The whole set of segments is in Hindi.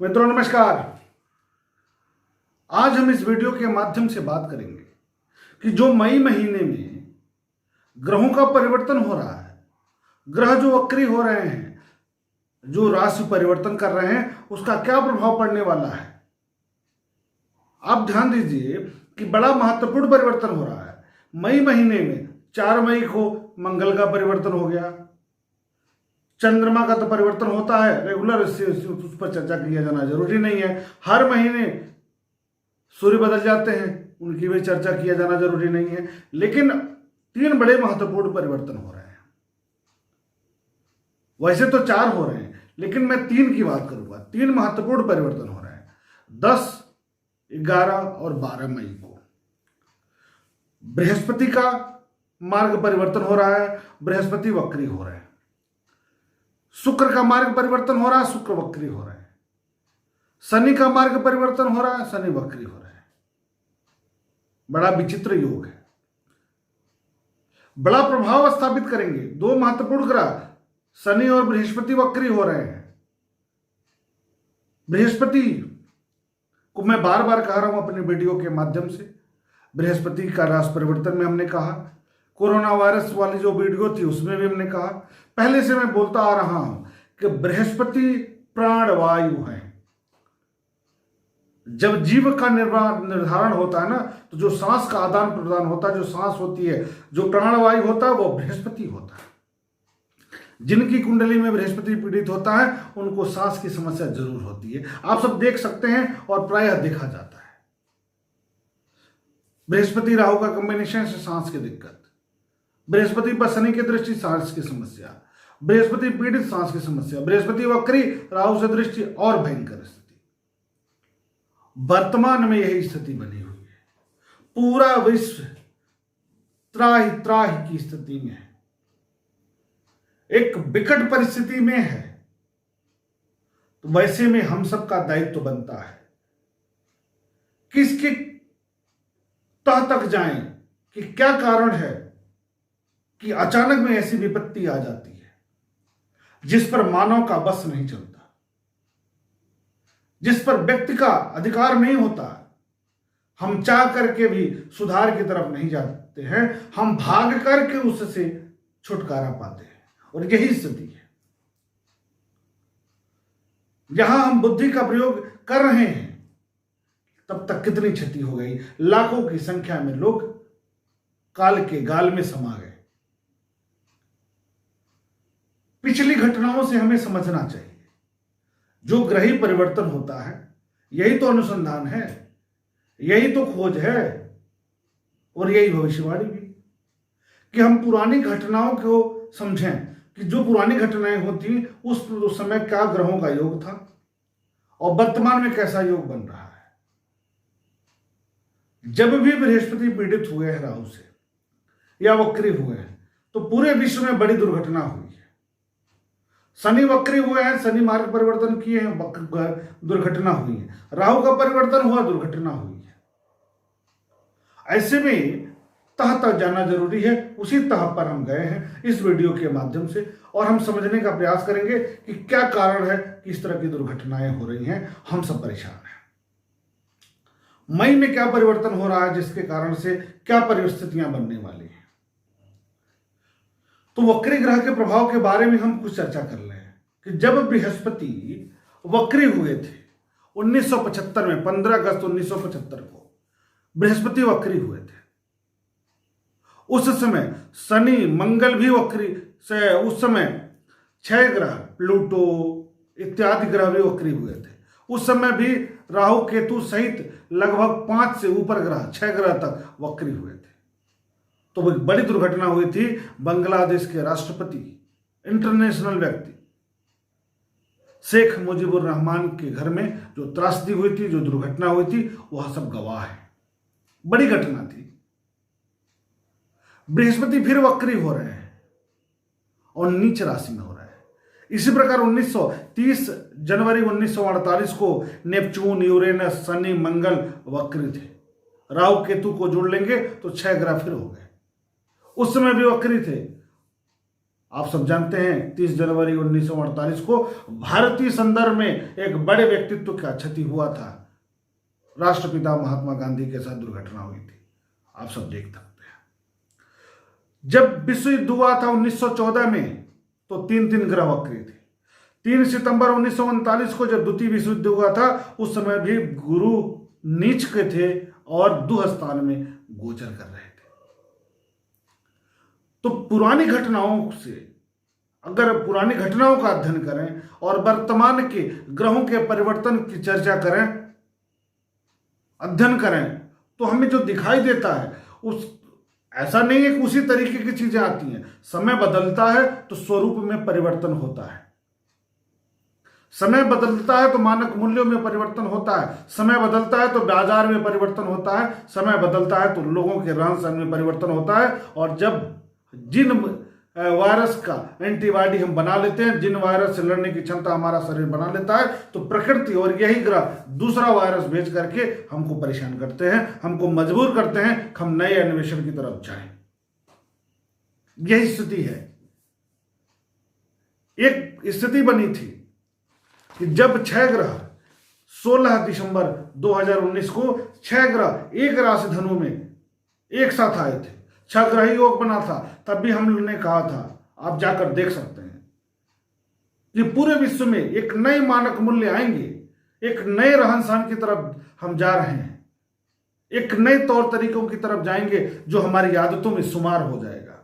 मित्रों नमस्कार। आज हम इस वीडियो के माध्यम से बात करेंगे कि जो मई महीने में ग्रहों का परिवर्तन हो रहा है, ग्रह जो वक्री हो रहे हैं, जो राशि परिवर्तन कर रहे हैं, उसका क्या प्रभाव पड़ने वाला है। आप ध्यान दीजिए कि बड़ा महत्वपूर्ण परिवर्तन हो रहा है। मई महीने में 4 मई को मंगल का परिवर्तन हो गया। चंद्रमा का तो परिवर्तन होता है रेगुलर, इससे उस पर चर्चा किया जाना जरूरी नहीं है। हर महीने सूर्य बदल जाते हैं, उनकी भी चर्चा किया जाना जरूरी नहीं है। लेकिन 3 बड़े महत्वपूर्ण परिवर्तन हो रहे हैं। वैसे तो 4 हो रहे हैं, लेकिन मैं 3 की बात करूंगा। 3 महत्वपूर्ण परिवर्तन हो रहे हैं 10, 11 और 12 मई को। बृहस्पति का मार्ग परिवर्तन हो रहा है, बृहस्पति वक्री हो रहे हैं। शुक्र का मार्ग परिवर्तन हो रहा है, शुक्र वक्री हो रहे हैं। शनि का मार्ग परिवर्तन हो रहा है, शनि वक्री हो रहे हैं। बड़ा विचित्र योग है, बड़ा प्रभाव स्थापित करेंगे। 2 महत्वपूर्ण ग्रह शनि और बृहस्पति वक्री हो रहे हैं। बृहस्पति को मैं बार बार कह रहा हूं अपने वीडियो के माध्यम से, बृहस्पति का राशि परिवर्तन में हमने कहा, कोरोना वायरस वाली जो वीडियो थी उसमें भी हमने कहा। पहले से मैं बोलता आ रहा हूं कि बृहस्पति प्राणवायु है। जब जीव का निर्धारण होता है ना, तो जो सांस का आदान प्रदान होता है, जो सांस होती है, जो प्राणवायु होता है, वो बृहस्पति होता है। जिनकी कुंडली में बृहस्पति पीड़ित होता है, उनको सांस की समस्या जरूर होती है। आप सब देख सकते हैं और प्रायः देखा जाता है। बृहस्पति राहु का कॉम्बिनेशन से सांस की दिक्कत, बृहस्पति पर शनि की दृष्टि सांस की समस्या, बृहस्पति पीड़ित सांस की समस्या, बृहस्पति वक्री राहु से दृष्टि और भयंकर स्थिति। वर्तमान में यही स्थिति बनी हुई है। पूरा विश्व त्राहि त्राहि की स्थिति में है, एक विकट परिस्थिति में है। तो वैसे में हम सबका दायित्व बनता है कि इसके तह तक जाएं कि क्या कारण है कि अचानक में ऐसी विपत्ति आ जाती है जिस पर मानव का बस नहीं चलता, जिस पर व्यक्ति का अधिकार नहीं होता। हम चाह करके भी सुधार की तरफ नहीं जाते हैं, हम भाग करके उससे छुटकारा पाते हैं। और यही स्थिति है। जहां हम बुद्धि का प्रयोग कर रहे हैं, तब तक कितनी क्षति हो गई। लाखों की संख्या में लोग काल के गाल में समा गए। पिछली घटनाओं से हमें समझना चाहिए, जो ग्रही परिवर्तन होता है, यही तो अनुसंधान है, यही तो खोज है और यही भविष्यवाणी भी, कि हम पुरानी घटनाओं को समझें कि जो पुरानी घटनाएं होती उस समय क्या ग्रहों का योग था और वर्तमान में कैसा योग बन रहा है। जब भी बृहस्पति पीड़ित हुए हैं राहु से या वक्री हुए हैं, तो पूरे विश्व में बड़ी दुर्घटना हुई है। शनि वक्री हुए हैं, शनि मार्ग परिवर्तन किए हैं, दुर्घटना हुई है। राहु का परिवर्तन हुआ, दुर्घटना हुई है। ऐसे में तह तक जाना जरूरी है। उसी तह पर हम गए हैं इस वीडियो के माध्यम से, और हम समझने का प्रयास करेंगे कि क्या कारण है कि इस तरह की दुर्घटनाएं हो रही हैं। हम सब परेशान हैं। मई में क्या परिवर्तन हो रहा है, जिसके कारण से क्या परिस्थितियां बनने वाली हैं। तो वक्री ग्रह के प्रभाव के बारे में हम कुछ चर्चा कर रहे हैं कि जब बृहस्पति वक्री हुए थे 1975 में, 15 अगस्त 1975 को बृहस्पति वक्री हुए थे। उस समय शनि मंगल भी वक्री से, उस समय 6 ग्रह प्लूटो इत्यादि ग्रह भी वक्री हुए थे। उस समय भी राहु केतु सहित लगभग 5 से ऊपर ग्रह, 6 ग्रह तक वक्री हुए थे। तो बड़ी दुर्घटना हुई थी। बांग्लादेश के राष्ट्रपति, इंटरनेशनल व्यक्ति शेख मुजीबुर रहमान के घर में जो त्रासदी हुई थी, जो दुर्घटना हुई थी, वह सब गवाह है। बड़ी घटना थी। बृहस्पति फिर वक्री हो रहे हैं और नीच राशि में हो रहा है। इसी प्रकार 30 जनवरी 1948 को नेपच्यून, यूरेनस, शनि, मंगल वक्री थे। राहु केतु को जोड़ लेंगे तो 6 ग्रह फिर हो गए। उस समय भी वक्री थे आप सब जानते हैं 30 जनवरी 1948 को भारतीय संदर्भ में एक बड़े व्यक्तित्व का क्षति हुआ था। राष्ट्रपिता महात्मा गांधी के साथ दुर्घटना हुई थी, आप सब देख सकते हैं। जब विश्व युद्ध हुआ था 1914 में तो 3 ग्रह वक्री थे। 3 सितंबर 1939 को जब द्वितीय विश्व युद्ध हुआ था उस समय भी गुरु नीच के थे और दुह स्थान में गोचर कर रहे थे। तो पुरानी घटनाओं से, अगर पुरानी घटनाओं का अध्ययन करें और वर्तमान के ग्रहों के परिवर्तन की चर्चा करें, अध्ययन करें, तो हमें जो दिखाई देता है उस ऐसा नहीं है कि उसी तरीके की चीजें आती हैं। समय बदलता है तो स्वरूप में परिवर्तन होता है, समय बदलता है तो मानक मूल्यों में परिवर्तन होता है, समय बदलता है तो बाजार में परिवर्तन होता है, समय बदलता है तो लोगों के रहन सहन में परिवर्तन होता है। और जब जिन वायरस का एंटीबॉडी हम बना लेते हैं, जिन वायरस से लड़ने की क्षमता हमारा शरीर बना लेता है, तो प्रकृति और यही ग्रह दूसरा वायरस भेज करके हमको परेशान करते हैं, हमको मजबूर करते हैं कि हम नए अन्वेषण की तरफ जाएं। यही स्थिति है। एक स्थिति बनी थी कि जब 6 ग्रह 16 दिसंबर 2019 को 6 ग्रह एक राशि धनु में एक साथ आए थे, 6 ग्रह योग बना था, तब भी हम लोगों ने कहा था, आप जाकर देख सकते हैं कि पूरे विश्व में एक नए मानक मूल्य आएंगे, एक नए रहन सहन की तरफ हम जा रहे हैं, एक नए तौर तरीकों की तरफ जाएंगे जो हमारी आदतों में शुमार हो जाएगा,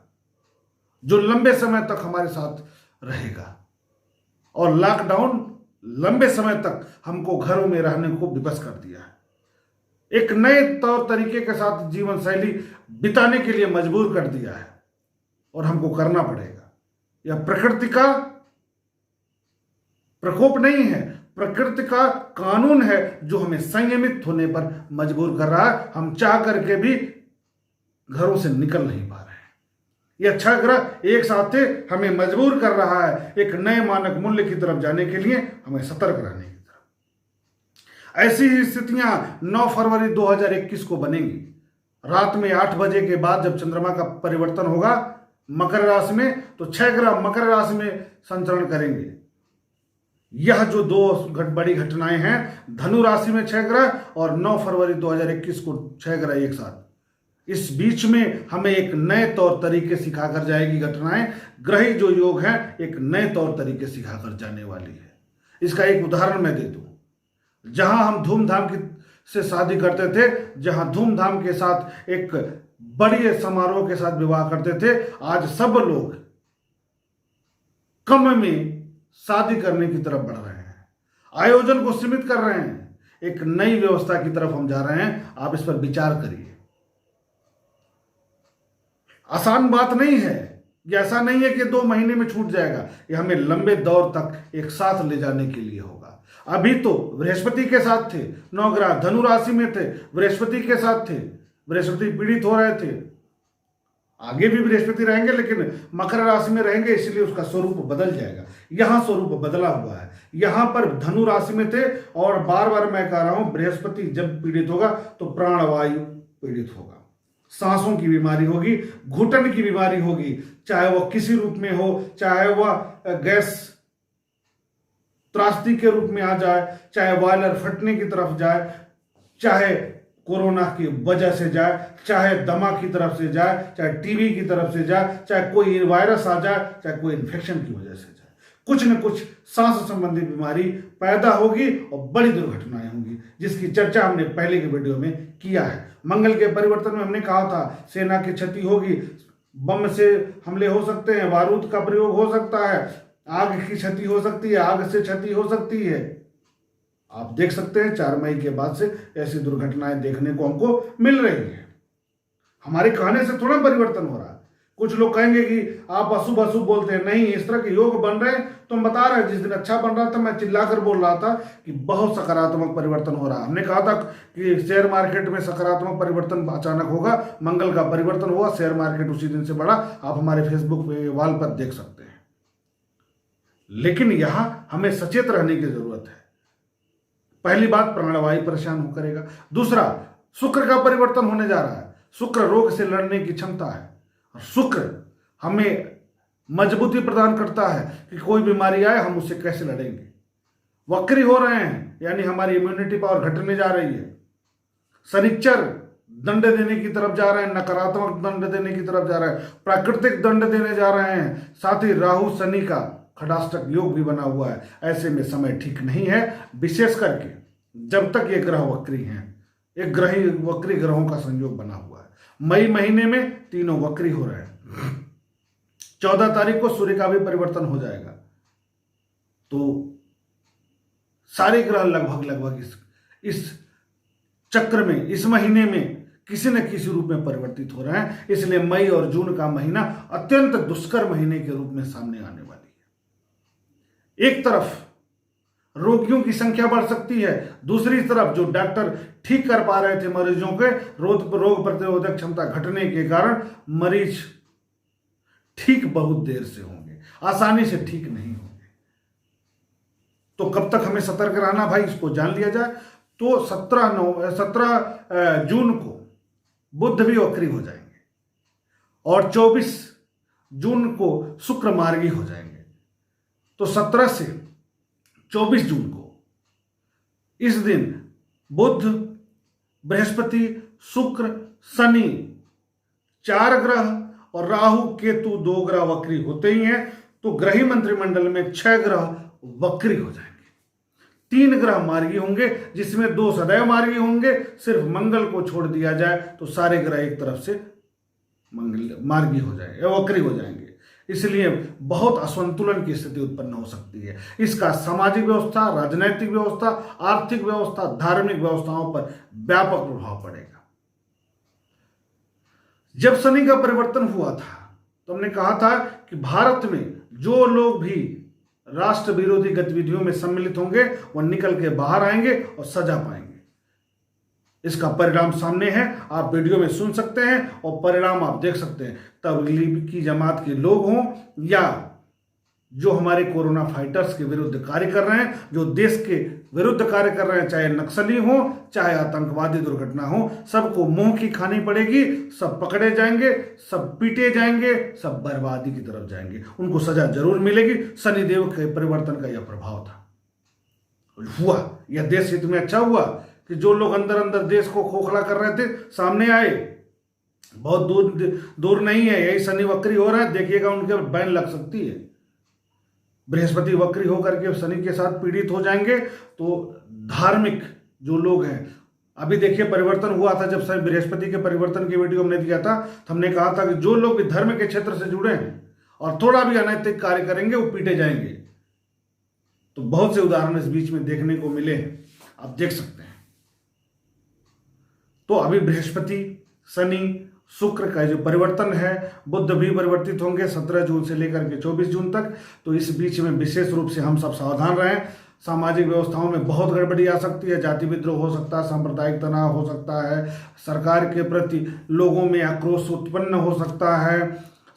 जो लंबे समय तक हमारे साथ रहेगा। और लॉकडाउन लंबे समय तक हमको घरों में रहने को विवश कर दिया है, एक नए तौर तरीके के साथ जीवन शैली बिताने के लिए मजबूर कर दिया है, और हमको करना पड़ेगा। यह प्रकृति का प्रकोप नहीं है, प्रकृति का कानून है जो हमें संयमित होने पर मजबूर कर रहा है। हम चाह करके भी घरों से निकल नहीं पा रहे हैं। यह 6 ग्रह एक साथ थे, हमें मजबूर कर रहा है एक नए मानक मूल्य की तरफ जाने के लिए, हमें सतर्क रहने की तरफ। ऐसी ही स्थितियां 9 फरवरी 2021 को बनेंगी। रात में 8 बजे के बाद जब चंद्रमा का परिवर्तन होगा मकर राशि में, तो 6 ग्रह मकर राशि में संचरण करेंगे। यह जो 2 बड़ी घटनाएं हैं, धनु राशि में 6 ग्रह और 9 फरवरी 2021 को 6 ग्रह एक साथ, इस बीच में हमें एक नए तौर तरीके सिखाकर जाएगी घटनाएं। ग्रही जो योग हैं एक नए तौर तरीके सिखाकर जाने वाली है। इसका एक उदाहरण मैं दे दूं, जहां हम धूमधाम से शादी करते थे, जहां धूमधाम के साथ एक बड़े समारोह के साथ विवाह करते थे, आज सब लोग कम में शादी करने की तरफ बढ़ रहे हैं, आयोजन को सीमित कर रहे हैं, एक नई व्यवस्था की तरफ हम जा रहे हैं। आप इस पर विचार करिए। आसान बात नहीं है, ये ऐसा नहीं है कि 2 महीने में छूट जाएगा, ये हमें लंबे दौर तक एक साथ ले जाने के लिए होगा। अभी तो बृहस्पति के साथ थे, 9 ग्रह धनु राशि में थे, बृहस्पति के साथ थे, बृहस्पति पीड़ित हो रहे थे। आगे भी बृहस्पति रहेंगे लेकिन मकर राशि में रहेंगे, इसलिए उसका स्वरूप बदल जाएगा। यहां स्वरूप बदला हुआ है, यहां पर धनु राशि में थे। और बार बार मैं कह रहा हूं, बृहस्पति जब पीड़ित होगा तो प्राणवायु पीड़ित होगा, सांसों की बीमारी होगी, घुटन की बीमारी होगी, चाहे वह किसी रूप में हो, चाहे वह गैस त्रासदी के रूप में आ जाए, चाहे बॉयलर फटने की तरफ जाए, चाहे कोरोना की वजह से जाए, चाहे दमा की तरफ से जाए, चाहे टीबी की तरफ से जाए, चाहे कोई वायरस आ जाए, चाहे कोई इन्फेक्शन की वजह से जाए, कुछ न कुछ सांस संबंधी बीमारी पैदा होगी और बड़ी दुर्घटनाएं होंगी, जिसकी चर्चा हमने पहले के वीडियो में किया है। मंगल के परिवर्तन में हमने कहा था सेना की क्षति होगी, बम से हमले हो सकते हैं, बारूद का प्रयोग हो सकता है, आग की क्षति हो सकती है, आग से क्षति हो सकती है। आप देख सकते हैं 4 मई के बाद से ऐसी दुर्घटनाएं देखने को हमको मिल रही है। हमारे कहने से थोड़ा परिवर्तन हो रहा है। कुछ लोग कहेंगे कि आप अशुभ अशुभ बोलते हैं, नहीं, इस तरह के योग बन रहे हैं तो हम बता रहे हैं। जिस दिन अच्छा बन रहा था मैं चिल्लाकर बोल रहा था कि बहुत सकारात्मक परिवर्तन हो रहा है। हमने कहा था कि शेयर मार्केट में सकारात्मक परिवर्तन अचानक होगा, मंगल का परिवर्तन हुआ, शेयर मार्केट उसी दिन से बढ़ा। आप हमारे फेसबुक पे वाल पर देख सकते हैं। लेकिन यहां हमें सचेत रहने की जरूरत है। पहली बात, प्राणवायु परेशान हो करेगा। दूसरा, शुक्र का परिवर्तन होने जा रहा है। शुक्र रोग से लड़ने की क्षमता है। शुक्र हमें मजबूती प्रदान करता है कि कोई बीमारी आए हम उससे कैसे लड़ेंगे। वक्री हो रहे हैं यानी हमारी इम्यूनिटी पावर घटने जा रही है। शनिचर दंड देने की तरफ जा रहे हैं, नकारात्मक दंड देने की तरफ जा रहे हैं, प्राकृतिक दंड देने जा रहे हैं। साथ ही राहु शनि का खडाष्टक योग भी बना हुआ है। ऐसे में समय ठीक नहीं है, विशेष करके जब तक ये ग्रह वक्री हैं। एक ग्रही वक्री ग्रहों का संयोग बना हुआ है। मई महीने में तीनों वक्री हो रहे हैं। 14 तारीख को सूर्य का भी परिवर्तन हो जाएगा। तो सारे ग्रह लगभग इस चक्र में, इस महीने में किसी न किसी रूप में परिवर्तित हो रहे हैं। इसलिए मई और जून का महीना अत्यंत दुष्कर महीने के रूप में सामने आने वाली है। एक तरफ रोगियों की संख्या बढ़ सकती है, दूसरी तरफ जो डॉक्टर ठीक कर पा रहे थे मरीजों के रोग प्रतिरोधक क्षमता घटने के कारण मरीज ठीक बहुत देर से होंगे, आसानी से ठीक नहीं होंगे। तो कब तक हमें सतर्क रहना भाई, इसको जान लिया जाए। तो 17 जून को बुध भी वक्री हो जाएंगे और 24 जून को शुक्र मार्गी हो जाएंगे। तो 17 से 24 जून को इस दिन बुध, बृहस्पति, शुक्र, शनि 4 ग्रह और राहु केतु 2 ग्रह वक्री होते ही हैं। तो ग्रही मंत्रिमंडल में 6 ग्रह वक्री हो जाएंगे। 3 ग्रह मार्गी होंगे, जिसमें 2 सदैव मार्गी होंगे। सिर्फ मंगल को छोड़ दिया जाए तो सारे ग्रह एक तरफ से मार्गी हो जाएंगे, वक्री हो जाएंगे। इसलिए बहुत असंतुलन की स्थिति उत्पन्न हो सकती है। इसका सामाजिक व्यवस्था, राजनैतिक व्यवस्था, आर्थिक व्यवस्था, धार्मिक व्यवस्थाओं पर व्यापक प्रभाव पड़ेगा। जब शनि का परिवर्तन हुआ था तो हमने कहा था कि भारत में जो लोग भी राष्ट्र विरोधी गतिविधियों में सम्मिलित होंगे वह निकल के बाहर आएंगे और सजा पाएंगे। इसका परिणाम सामने है, आप वीडियो में सुन सकते हैं और परिणाम आप देख सकते हैं। तबलीग की जमात के लोग हों या जो हमारे कोरोना फाइटर्स के विरुद्ध कार्य कर रहे हैं, जो देश के विरुद्ध कार्य कर रहे हैं, चाहे नक्सली हो, चाहे आतंकवादी दुर्घटना हो, सबको मुंह की खानी पड़ेगी। सब पकड़े जाएंगे, सब पीटे जाएंगे, सब बर्बादी की तरफ जाएंगे। उनको सजा जरूर मिलेगी। शनिदेव के परिवर्तन का यह प्रभाव था, हुआ। यह देश हित में अच्छा हुआ कि जो लोग अंदर अंदर देश को खोखला कर रहे थे सामने आए। बहुत दूर नहीं है, यही शनि वक्री हो रहा है, देखिएगा उनके बैन लग सकती है। बृहस्पति वक्री होकर के शनि के साथ पीड़ित हो जाएंगे। तो धार्मिक जो लोग हैं, अभी देखिए परिवर्तन हुआ था जब बृहस्पति के परिवर्तन की वीडियो हमने दिया था, तो हमने कहा था कि जो लोग भी धर्म के क्षेत्र से जुड़े हैं और थोड़ा भी अनैतिक कार्य करेंगे वो पीटे जाएंगे। तो बहुत से उदाहरण इस बीच में देखने को मिले हैं, आप देख सकते हैं। तो अभी बृहस्पति, शनि, शुक्र का जो परिवर्तन है, बुध भी परिवर्तित होंगे 17 जून से लेकर के 24 जून तक। तो इस बीच में विशेष रूप से हम सब सावधान रहें। सामाजिक व्यवस्थाओं में बहुत गड़बड़ी आ सकती है, जाति विद्रोह हो सकता है, सांप्रदायिक तनाव हो सकता है, सरकार के प्रति लोगों में आक्रोश उत्पन्न हो सकता है,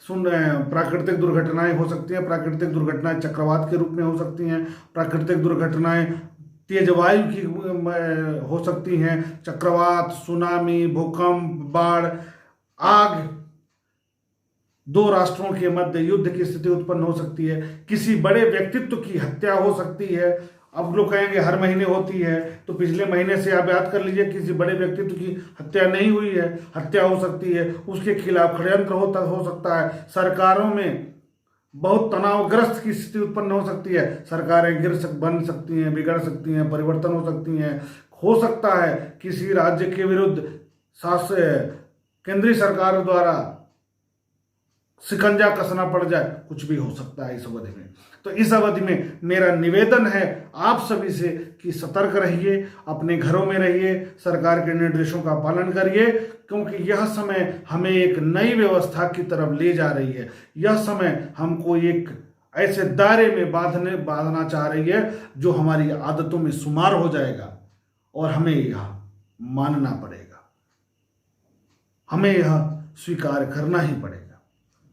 प्राकृतिक दुर्घटनाएं हो सकती हैं। प्राकृतिक दुर्घटनाएं चक्रवात के रूप में हो सकती हैं, प्राकृतिक दुर्घटनाएं तेज वायु की हो सकती हैं, चक्रवात, सुनामी, भूकंप, बाढ़, आग, 2 राष्ट्रों के मध्य युद्ध की स्थिति उत्पन्न हो सकती है, किसी बड़े व्यक्तित्व की हत्या हो सकती है। अब लोग कहेंगे हर महीने होती है, तो पिछले महीने से आप याद कर लीजिए, किसी बड़े व्यक्तित्व की हत्या नहीं हुई है, हत्या हो सकती है, उसके खिलाफ षड्यंत्र हो सकता है। सरकारों में बहुत तनावग्रस्त की स्थिति उत्पन्न हो सकती है, सरकारें बन सकती हैं, बिगड़ सकती हैं, परिवर्तन हो सकती हैं। हो सकता है किसी राज्य के विरुद्ध केंद्रीय सरकार द्वारा शिकंजा कसना पड़ जाए, कुछ भी हो सकता है इस अवधि में। तो इस अवधि में मेरा निवेदन है आप सभी से कि सतर्क रहिए, अपने घरों में रहिए, सरकार के निर्देशों का पालन करिए, क्योंकि यह समय हमें एक नई व्यवस्था की तरफ ले जा रही है। यह समय हमको एक ऐसे दायरे में बांधना चाह रही है जो हमारी आदतों में शुमार हो जाएगा और हमें यह मानना पड़ेगा, हमें यह स्वीकार करना ही पड़ेगा।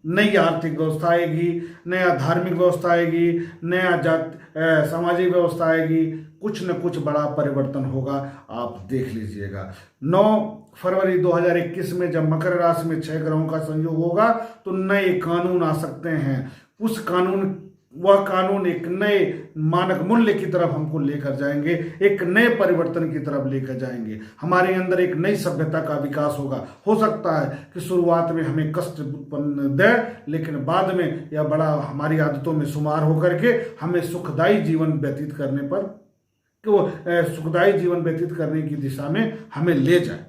नई आर्थिक व्यवस्था आएगी, नया धार्मिक व्यवस्था आएगी, नया सामाजिक व्यवस्था आएगी, कुछ न कुछ बड़ा परिवर्तन होगा, आप देख लीजिएगा। 9 फरवरी 2021 में जब मकर राशि में 6 ग्रहों का संयोग होगा तो नए कानून आ सकते हैं, उस कानून वह कानून एक नए मानक मूल्य की तरफ हमको लेकर जाएंगे, एक नए परिवर्तन की तरफ लेकर जाएंगे। हमारे अंदर एक नई सभ्यता का विकास होगा। हो सकता है कि शुरुआत में हमें कष्ट उत्पन्न दे, लेकिन बाद में यह बड़ा हमारी आदतों में शुमार होकर के हमें सुखदायी जीवन व्यतीत करने पर कि वो सुखदायी जीवन व्यतीत करने की दिशा में हमें ले जाए।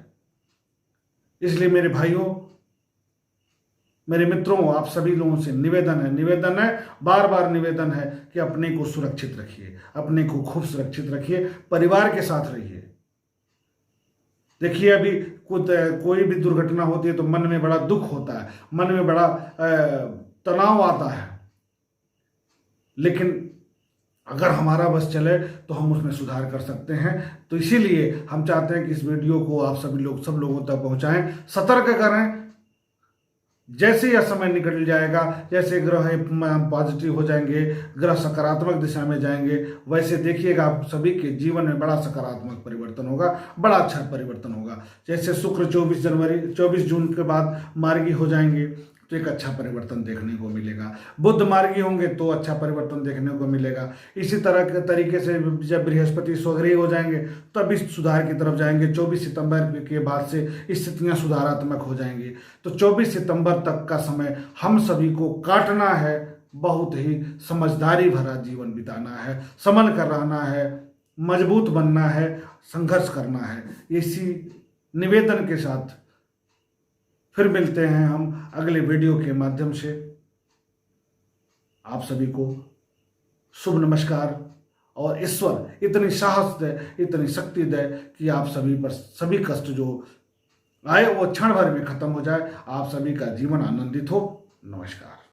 इसलिए मेरे भाइयों, मेरे मित्रों, आप सभी लोगों से निवेदन है, बार बार निवेदन है कि अपने को सुरक्षित रखिए, अपने को खूब सुरक्षित रखिए, परिवार के साथ रहिए। देखिए, अभी कोई भी दुर्घटना होती है तो मन में बड़ा दुख होता है, मन में बड़ा तनाव आता है, लेकिन अगर हमारा बस चले तो हम उसमें सुधार कर सकते हैं। तो इसीलिए हम चाहते हैं कि इस वीडियो को आप सब लोगों तक पहुंचाएं, सतर्क करें। जैसे यह समय निकल जाएगा, जैसे ग्रह पॉजिटिव हो जाएंगे, ग्रह सकारात्मक दिशा में जाएंगे, वैसे देखिएगा आप सभी के जीवन में बड़ा सकारात्मक परिवर्तन होगा, बड़ा अच्छा परिवर्तन होगा। जैसे शुक्र 24 जून के बाद मार्गी हो जाएंगे तो एक अच्छा परिवर्तन देखने को मिलेगा। बुध मार्गी होंगे तो अच्छा परिवर्तन देखने को मिलेगा। इसी तरह के तरीके से जब बृहस्पति स्वग्रही हो जाएंगे तब इस सुधार की तरफ जाएंगे। 24 सितंबर के बाद से स्थितियां सुधारात्मक हो जाएंगी। तो 24 सितंबर तक का समय हम सभी को काटना है, बहुत ही समझदारी भरा जीवन बिताना है, संभल कर रहना है, मजबूत बनना है, संघर्ष करना है। इसी निवेदन के साथ फिर मिलते हैं हम अगले वीडियो के माध्यम से। आप सभी को शुभ नमस्कार, और ईश्वर इतनी साहस दे, इतनी शक्ति दे कि आप सभी पर सभी कष्ट जो आए वो क्षण भर में खत्म हो जाए, आप सभी का जीवन आनंदित हो। नमस्कार।